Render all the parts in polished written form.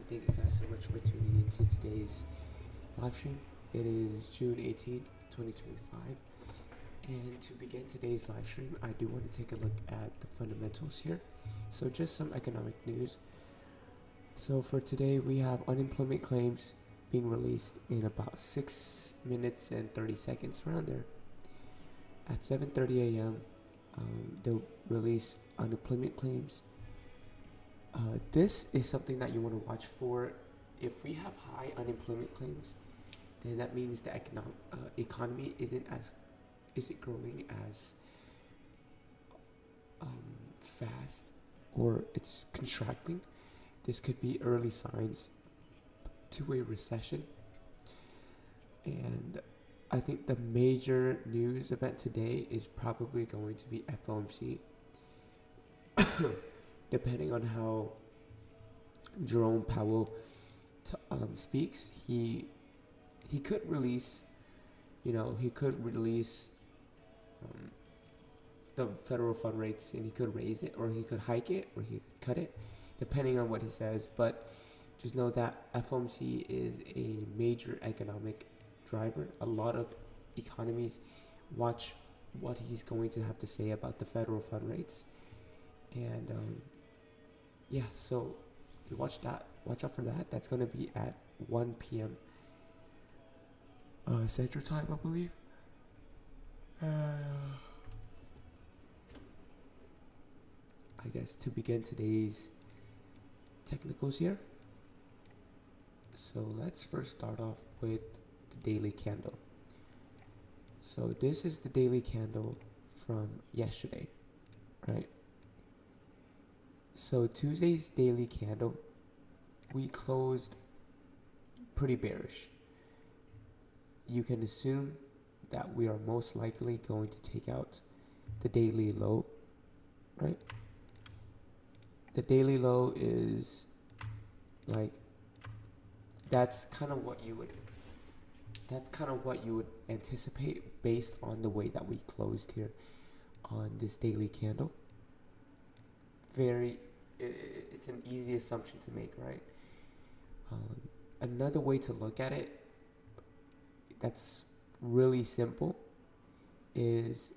thank you guys so much for tuning into today's live stream. It is June 18th, 2025. And to begin today's live stream, I do want to take a look at the fundamentals here. So just some economic news. So for today, we have unemployment claims being released in about 6 minutes and 30 seconds, around there. At 7:30 a.m., they'll release unemployment claims. This is something that you want to watch for. If we have high unemployment claims, then that means the economy isn't growing as fast, or it's contracting. This could be early signs to a recession. And I think the major news event today is probably going to be FOMC. Depending on how Jerome Powell speaks, he could release, the federal fund rates, and he could raise it, or he could hike it, or he could cut it, depending on what he says. But just know that FOMC is a major economic driver. A lot of economies watch what he's going to have to say about the federal fund rates. And so you watch that. Watch out for that. That's going to be at 1 p.m. Central Time, I believe. I guess to begin today's technicals here. So let's first start off with the daily candle. So this is the daily candle from yesterday, right? So Tuesday's daily candle, we closed pretty bearish. You can assume that we are most likely going to take out the daily low, right? The daily low is like, that's kind of what you would anticipate based on the way that we closed here on this daily candle. It's an easy assumption to make, right? Another way to look at it that's really simple is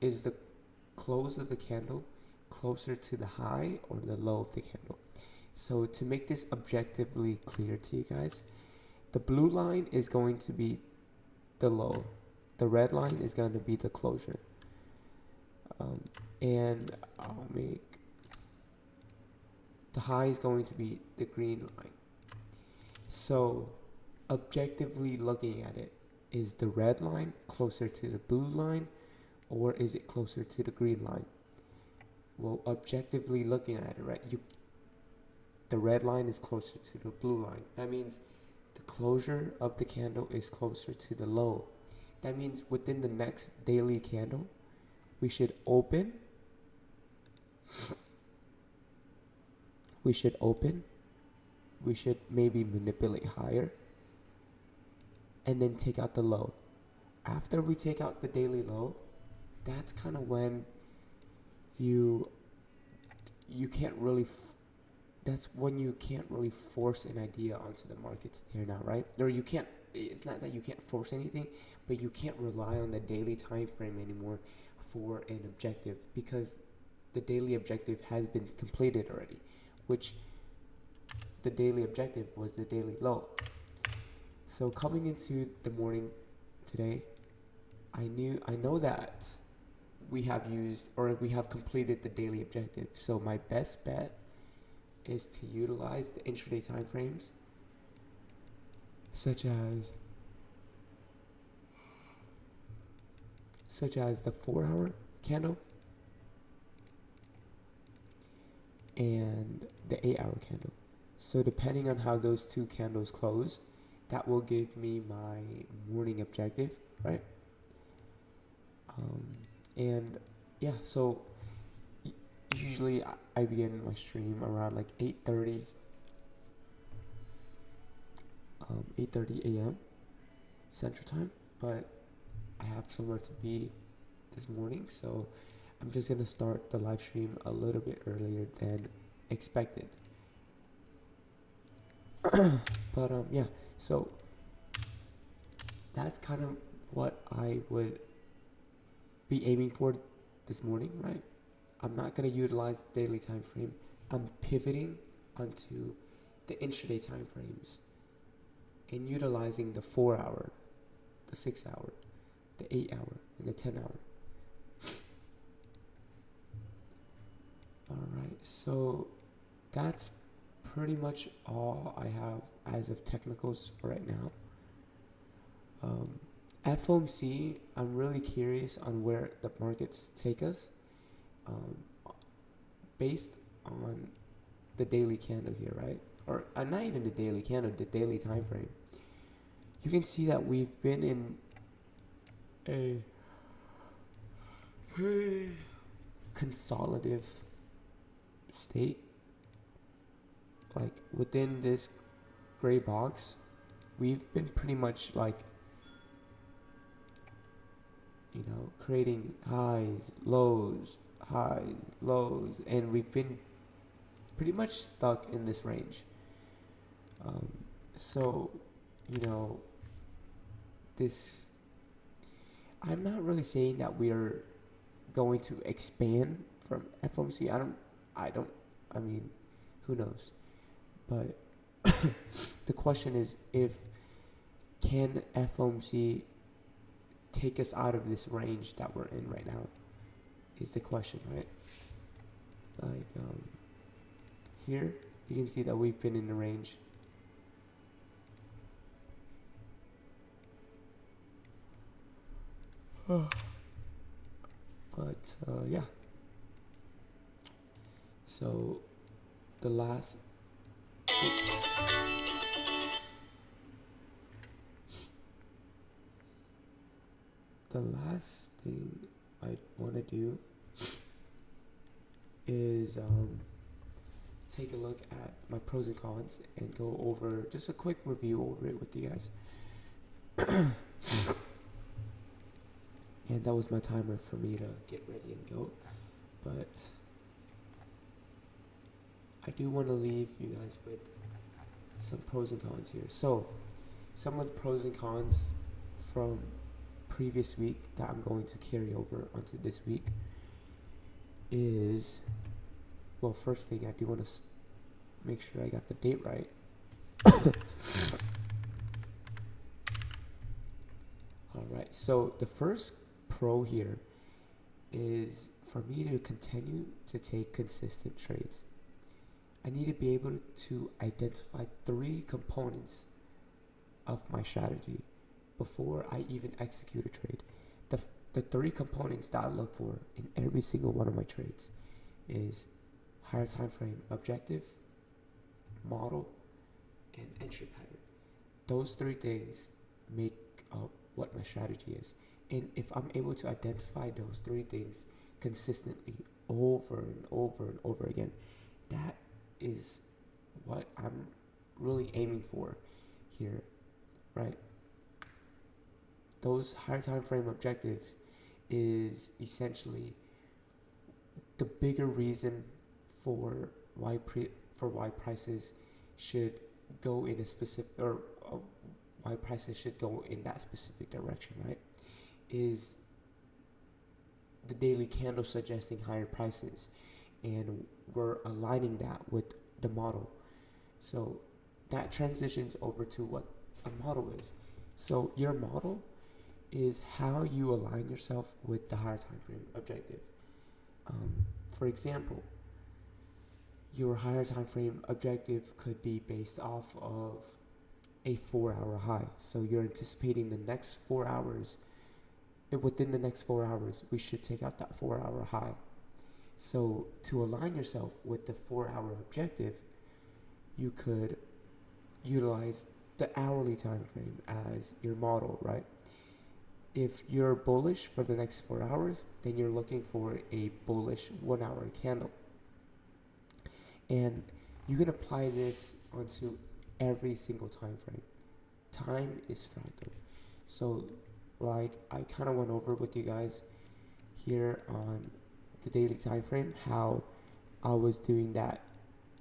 is the close of the candle closer to the high or the low of the candle? So to make this objectively clear to you guys, the blue line is going to be the low, the red line is going to be the closure. And I'll make the high is going to be the green line. So objectively looking at it, is the red line closer to the blue line, or is it closer to the green line? Well, objectively looking at it, right, the red line is closer to the blue line. That means the closure of the candle is closer to the low. That means within the next daily candle, we should open. We should maybe manipulate higher and then take out the low. After we take out the daily low, that's kind of when you can't really that's when you can't really force an idea onto the markets here now, right? Or you can't, it's not that you can't force anything, but you can't rely on the daily time frame anymore for an objective, because the daily objective has been completed already, which the daily objective was the daily low. So coming into the morning today, I know that we have completed the daily objective. So my best bet is to utilize the intraday time frames, such as the 4-hour candle and the 8-hour candle. So depending on how those two candles close, that will give me my morning objective, right? So usually I begin my stream around like 8:30 a.m. Central Time, but I have somewhere to be this morning, so I'm just gonna start the live stream a little bit earlier than expected. But yeah, so that's kind of what I would be aiming for this morning, right? I'm not going to utilize the daily time frame. I'm pivoting onto the intraday time frames and utilizing the 4 hour, the 6 hour, the 8 hour, and the 10 hour. Alright, so that's pretty much all I have as of technicals for right now. FOMC, I'm really curious on where the markets take us, based on the daily candle here, right? Or not even the daily candle, the daily time frame. You can see that we've been in a very consolidative state. Like within this gray box, we've been pretty much like, you know, creating highs, lows, and we've been pretty much stuck in this range. So, you know, this, I'm not really saying that we're going to expand from FOMC. I mean, who knows? But the question is, if can FOMC take us out of this range that we're in right now, is the question, right? Like, here you can see that we've been in the range. But yeah, so the last thing I want to do is take a look at my pros and cons and go over just a quick review over it with you guys. And that was my timer for me to get ready and go. But I do want to leave you guys with some pros and cons here. So, some of the pros and cons from previous week that I'm going to carry over onto this week is, well, first thing, I do want to make sure I got the date right. Alright, so the first pro here is for me to continue to take consistent trades. I need to be able to identify 3 components of my strategy before I even execute a trade. The 3 components that I look for in every single one of my trades is higher time frame objective, model, and entry pattern. Those 3 things make up what my strategy is. And if I'm able to identify those 3 things consistently over and over and over again, that is what I'm really aiming for here, right? Those higher time frame objectives is essentially the bigger reason for why prices should go in a specific, or why prices should go in that specific direction, right? Is the daily candle suggesting higher prices, and we're aligning that with the model. So that transitions over to what a model is. So your model is how you align yourself with the higher time frame objective. For example, your higher time frame objective could be based off of a 4-hour high. So you're anticipating the next 4 hours. Within the next 4 hours, we should take out that 4-hour high. So to align yourself with the 4-hour objective, you could utilize the hourly time frame as your model, right? If you're bullish for the next 4 hours, then you're looking for a bullish 1-hour candle. And you can apply this onto every single time frame. Time is fractal. So like I kind of went over with you guys here on the daily time frame, how I was doing that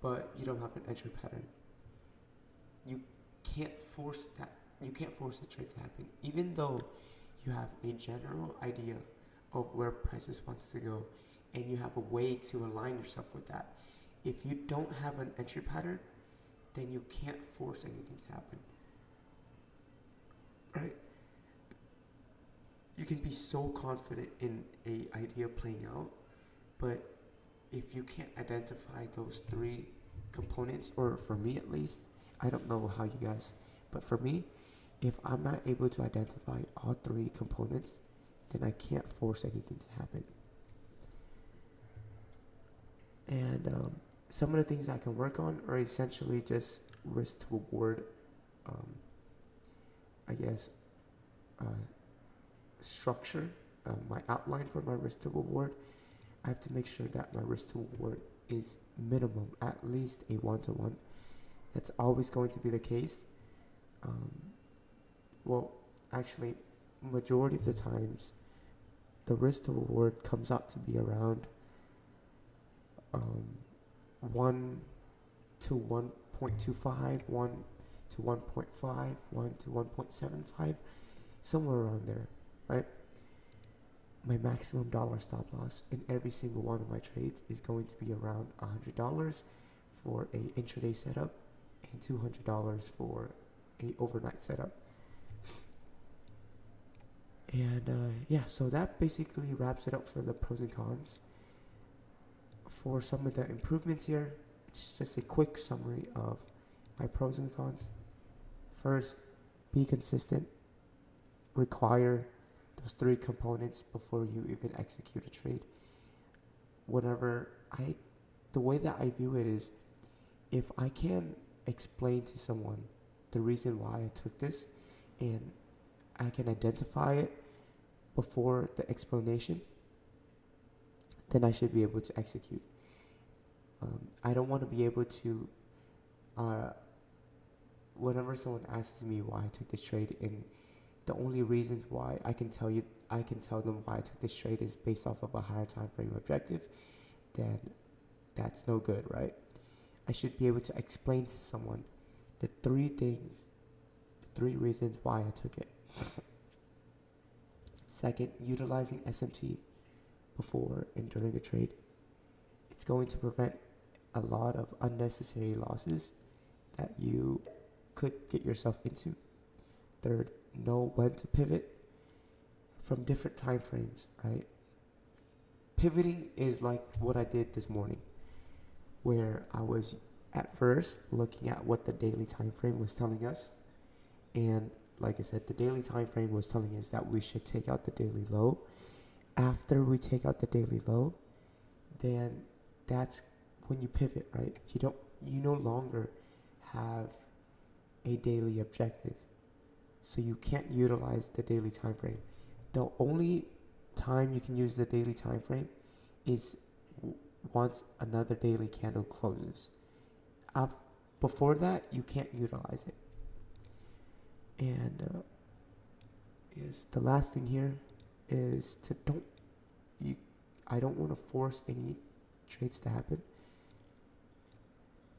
but you don't have an entry pattern. You can't force that. You can't force the trade to happen, even though you have a general idea of where prices wants to go, and you have a way to align yourself with that. If you don't have an entry pattern, then you can't force anything to happen, right? You can be so confident in a idea playing out, but if you can't identify those three components, or for me at least, I don't know how you guys, but for me, if I'm not able to identify all three components, then I can't force anything to happen. And some of the things I can work on are essentially just risk to reward, I guess, structure, my outline for my risk to reward. I have to make sure that my risk to reward is minimum, at least a 1-to-1. That's always going to be the case. Well, actually, majority of the times, the risk to reward comes out to be around 1 to 1.25, 1 to 1.5, 1 to 1.75, somewhere around there, right? My maximum dollar stop loss in every single one of my trades is going to be around $100 for a intraday setup and $200 for a overnight setup. And yeah, so that basically wraps it up for the pros and cons. For some of the improvements here, it's just a quick summary of my pros and cons. First, be consistent. Require those three components before you even execute a trade. The way that I view it is, if I can explain to someone the reason why I took this, and I can identify it before the explanation, then I should be able to execute. I don't want to be able to, whenever someone asks me why I took this trade, and the only reasons why I can tell them why I took this trade is based off of a higher time frame objective, then that's no good, right? I should be able to explain to someone the three reasons why I took it. Second, utilizing SMT before and during a trade. It's going to prevent a lot of unnecessary losses that you could get yourself into. Third, know when to pivot from different time frames, right? Pivoting is like what I did this morning, where I was at first looking at what the daily time frame was telling us, and like I said, the daily time frame was telling us that we should take out the daily low. After we take out the daily low, then that's when you pivot, right? You no longer have a daily objective, so you can't utilize the daily time frame. The only time you can use the daily time frame is once another daily candle closes. Before that, you can't utilize it. And yes, the last thing here is I don't want to force any trades to happen,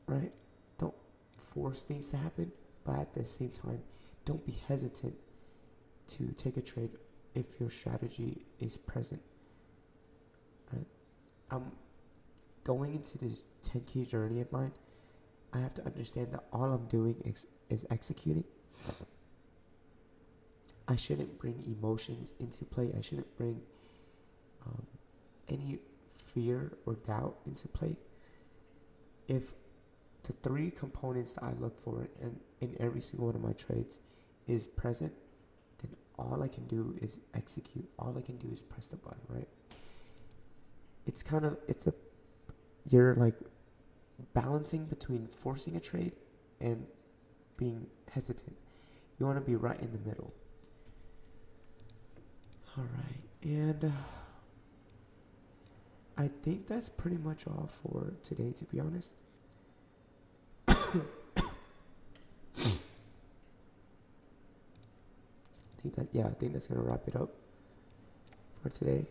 right? Don't force things to happen, but at the same time, don't be hesitant to take a trade if your strategy is present, right? I'm going into this 10K journey of mine. I have to understand that all I'm doing is executing. I shouldn't bring emotions into play. I shouldn't bring any fear or doubt into play. If the three components that I look for in every single one of my trades is present, then all I can do is execute. All I can do is press the button, right? You're like balancing between forcing a trade and being hesitant. You want to be right in the middle. Alright, and I think that's pretty much all for today, to be honest. I think that's gonna wrap it up for today.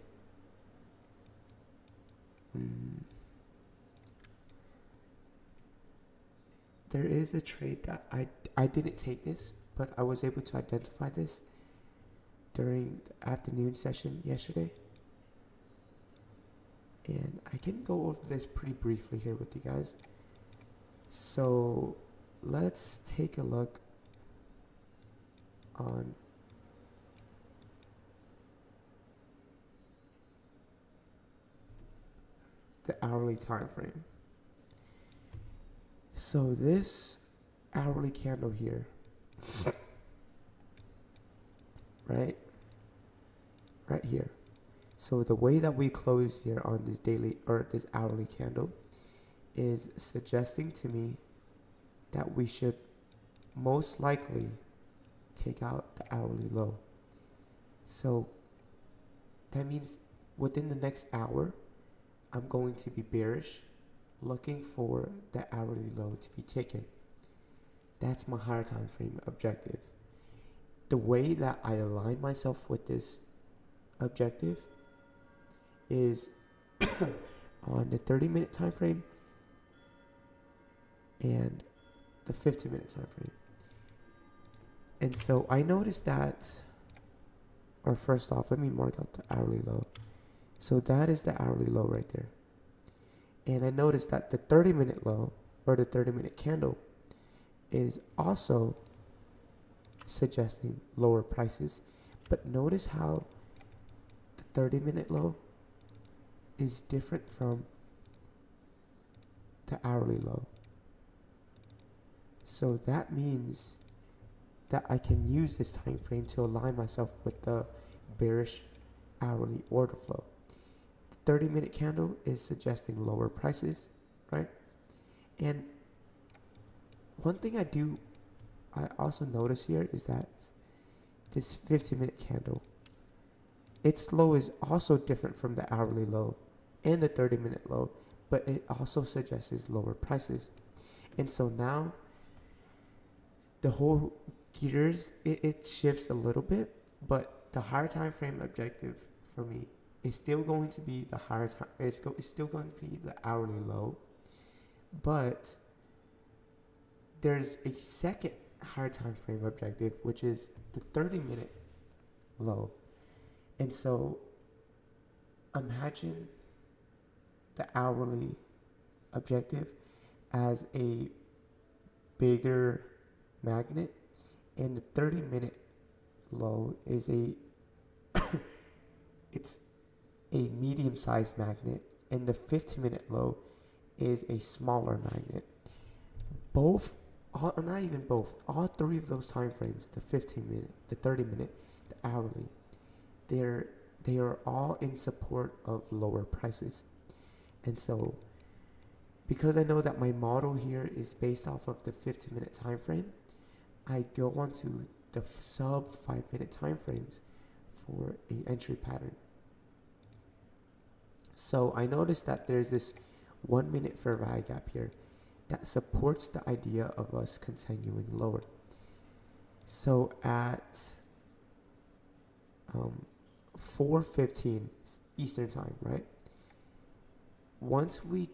there is a trade that I didn't take this, but I was able to identify this during the afternoon session yesterday. And I can go over this pretty briefly here with you guys. So let's take a look on the hourly time frame. So this hourly candle here, right here. So the way that we close here on this daily or this hourly candle is suggesting to me that we should most likely take out the hourly low. So that means within the next hour, I'm going to be bearish, looking for the hourly low to be taken. That's my higher time frame objective. The way that I align myself with this objective is on the 30-minute time frame and the 15-minute time frame. And so I noticed that, or first off, let me mark out the hourly low. So that is the hourly low right there. And I noticed that the 30-minute low, or the 30-minute candle, is also suggesting lower prices. But notice how the 30-minute low is different from the hourly low. So that means that I can use this time frame to align myself with the bearish hourly order flow. The 30-minute candle is suggesting lower prices, right? And one thing I also notice here is that this 15-minute candle, its low is also different from the hourly low and the 30-minute low, but it also suggests lower prices. And so now the whole gears, it shifts a little bit, but the higher time frame objective for me is still going to be the higher time, it's still going to be the hourly low, but there's a second higher time frame objective, which is the 30-minute low. And so imagine the hourly objective as a bigger magnet, and the 30-minute low is it's a medium-sized magnet, and the 15-minute low is a smaller magnet. Not even both, all three of those time frames, the 15-minute, the 30-minute, the hourly, they are all in support of lower prices. And so because I know that my model here is based off of the 15-minute time frame, I go onto the sub 5-minute time frames for a entry pattern. So I noticed that there's this 1 minute fair value gap here that supports the idea of us continuing lower. So at 4:15 Eastern time, right? Once we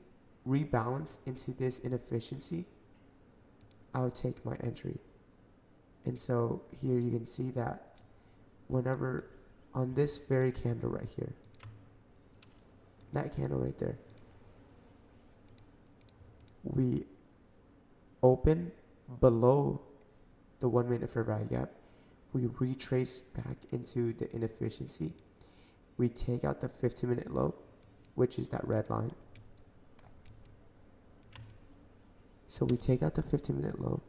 rebalance into this inefficiency, I'll take my entry. And so here you can see that whenever on this very candle right here, that candle right there, we open below the 1 minute fair value gap, we retrace back into the inefficiency, we take out the 15-minute low, which is that red line. So we take out the 15-minute low,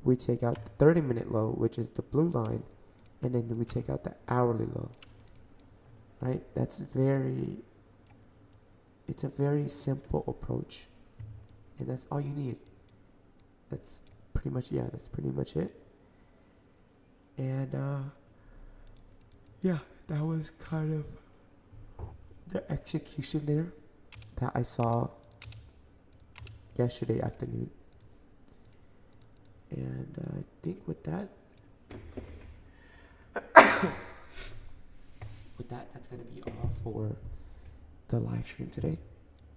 we take out the 30-minute low, which is the blue line, and then we take out the hourly low, right? It's a very simple approach, and that's all you need. That's pretty much it. And yeah, that was kind of the execution there that I saw yesterday afternoon. And I think with that, that's going to be all for the live stream today.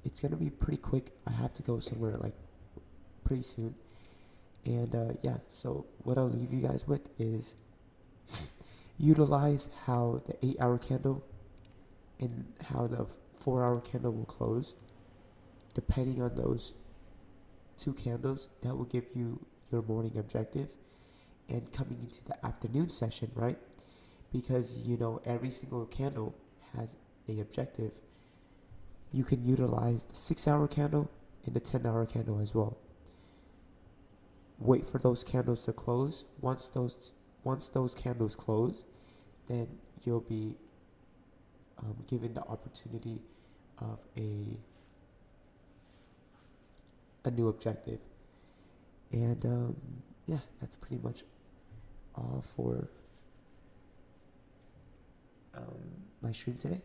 It's going to be pretty quick. I have to go somewhere like pretty soon. And yeah, so what I'll leave you guys with is utilize how the 8-hour candle and how the 4-hour candle will close. Depending on those two candles, that will give you your morning objective. And coming into the afternoon session, right? Because you know every single candle has a objective. You can utilize the 6-hour candle and the 10-hour candle as well. Wait for those candles to close. Once those candles close, then you'll be given the opportunity of a new objective. And yeah, that's pretty much all for my stream today.